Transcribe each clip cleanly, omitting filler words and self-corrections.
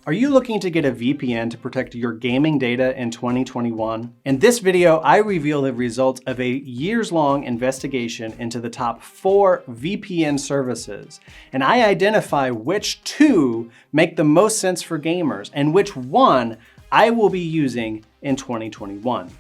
Are you looking to get a VPN to protect your gaming data in 2021? In this video, I reveal the results of a years-long investigation into the top 4 VPN services, and I identify which 2 make the most sense for gamers and which one I will be using in 2021.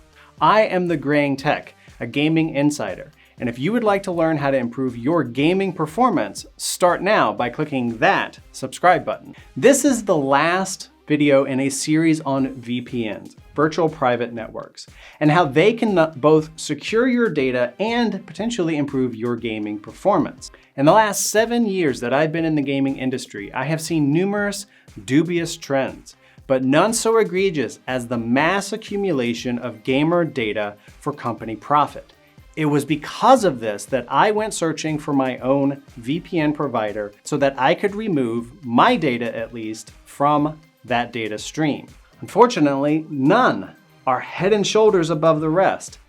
I am TheGrayingTech, a gaming insider. And if you would like to learn how to improve your gaming performance, start now by clicking that subscribe button. This is the last video in a series on VPNs, virtual private networks, and how they can both secure your data and potentially improve your gaming performance. In the last 7 years that I've been in the gaming industry, I have seen numerous dubious trends, but none so egregious as the mass accumulation of gamer data for company profit. It was because of this that I went searching for my own VPN provider so that I could remove my data, at least, from that data stream. Unfortunately, none are head and shoulders above the rest.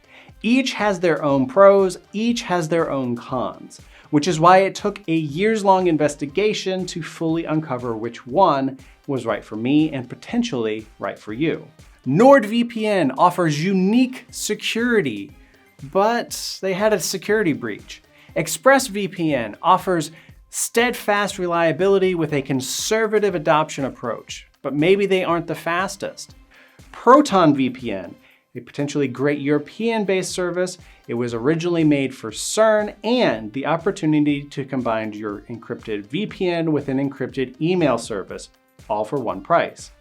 Each has their own pros, each has their own cons, which is why it took a years-long investigation to fully uncover which one was right for me and potentially right for you. NordVPN offers unique security, but they had a security breach. ExpressVPN offers steadfast reliability with a conservative adoption approach, but maybe they aren't the fastest. ProtonVPN, a potentially great European-based service, it was originally made for CERN and the opportunity to combine your encrypted VPN with an encrypted email service, all for one price.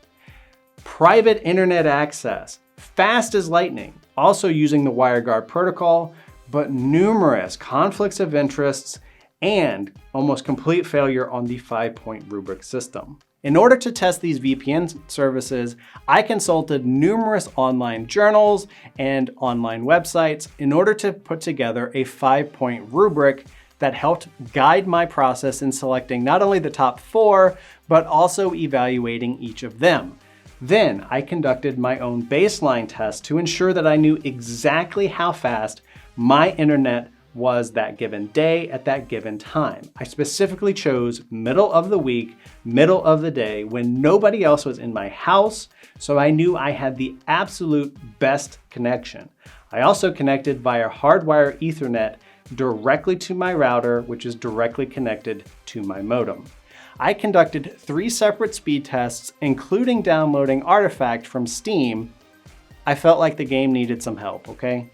Private internet access, fast as lightning, also using the WireGuard protocol, but numerous conflicts of interests and almost complete failure on the 5-point Rubric system. In order to test these VPN services, I consulted numerous online journals and online websites in order to put together a 5-point rubric that helped guide my process in selecting not only the top 4, but also evaluating each of them. Then I conducted my own baseline test to ensure that I knew exactly how fast my internet was that given day at that given time. I specifically chose middle of the week, middle of the day, when nobody else was in my house, so I knew I had the absolute best connection. I also connected via hardwire Ethernet directly to my router, which is directly connected to my modem. I conducted 3 separate speed tests, including downloading Artifact from Steam. I felt like the game needed some help, okay?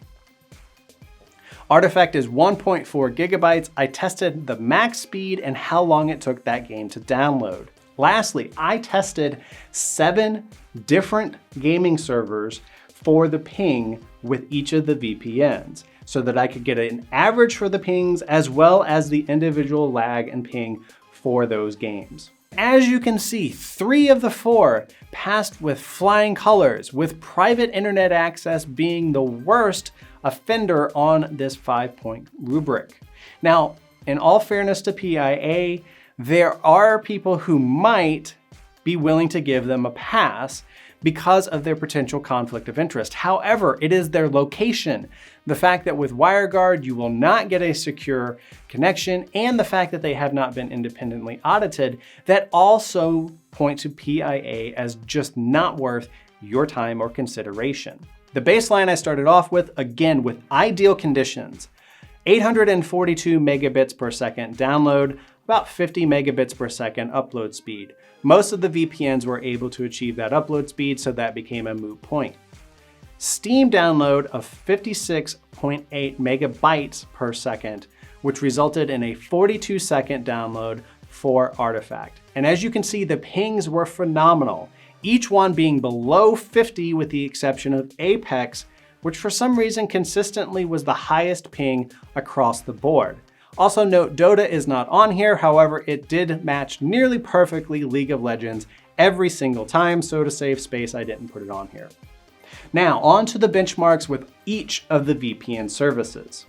Artifact is 1.4 gigabytes. I tested the max speed and how long it took that game to download. Lastly, I tested 7 different gaming servers for the ping with each of the VPNs so that I could get an average for the pings as well as the individual lag and ping for those games. As you can see, 3 of the 4 passed with flying colors, with private internet access being the worst offender on this 5-point rubric. Now, in all fairness to PIA, there are people who might be willing to give them a pass because of their potential conflict of interest. However, it is their location, the fact that with WireGuard you will not get a secure connection, and the fact that they have not been independently audited, that also point to PIA as just not worth your time or consideration. The baseline I started off with, again with ideal conditions, 842 megabits per second download, about 50 megabits per second upload speed. Most of the VPNs were able to achieve that upload speed, so that became a moot point. Steam download of 56.8 megabytes per second, which resulted in a 42-second download for Artifact. And as you can see, the pings were phenomenal, each one being below 50 with the exception of Apex, which for some reason consistently was the highest ping across the board. Also note, DOTA is not on here, however, it did match nearly perfectly League of Legends every single time, so to save space, I didn't put it on here. Now, on to the benchmarks with each of the VPN services.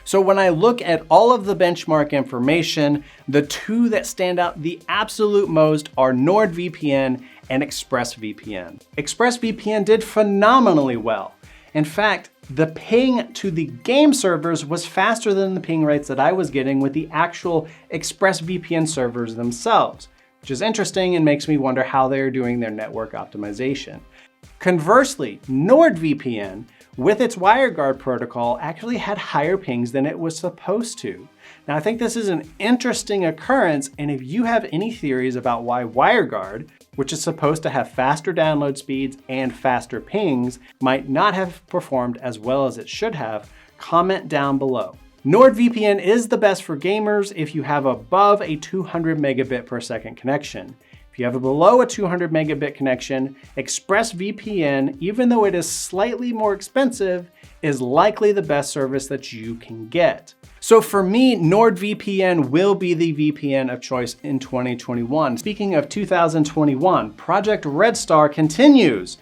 So when I look at all of the benchmark information, the two that stand out the absolute most are NordVPN and ExpressVPN. ExpressVPN did phenomenally well. In fact, the ping to the game servers was faster than the ping rates that I was getting with the actual ExpressVPN servers themselves, which is interesting and makes me wonder how they're doing their network optimization. Conversely, NordVPN, with its WireGuard protocol, actually had higher pings than it was supposed to. Now, I think this is an interesting occurrence, and if you have any theories about why WireGuard, which is supposed to have faster download speeds and faster pings, might not have performed as well as it should have, comment down below. NordVPN is the best for gamers if you have above a 200 megabit per second connection. If you have a below a 200 megabit connection, ExpressVPN, even though it is slightly more expensive, is likely the best service that you can get. So for me, NordVPN will be the VPN of choice in 2021. Speaking of 2021, Project Red Star continues.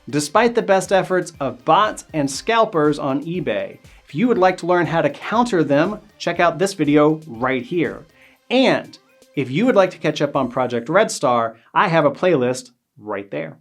Despite the best efforts of bots and scalpers on eBay, if you would like to learn how to counter them, check out this video right here. And if you would like to catch up on Project Red Star, I have a playlist right there.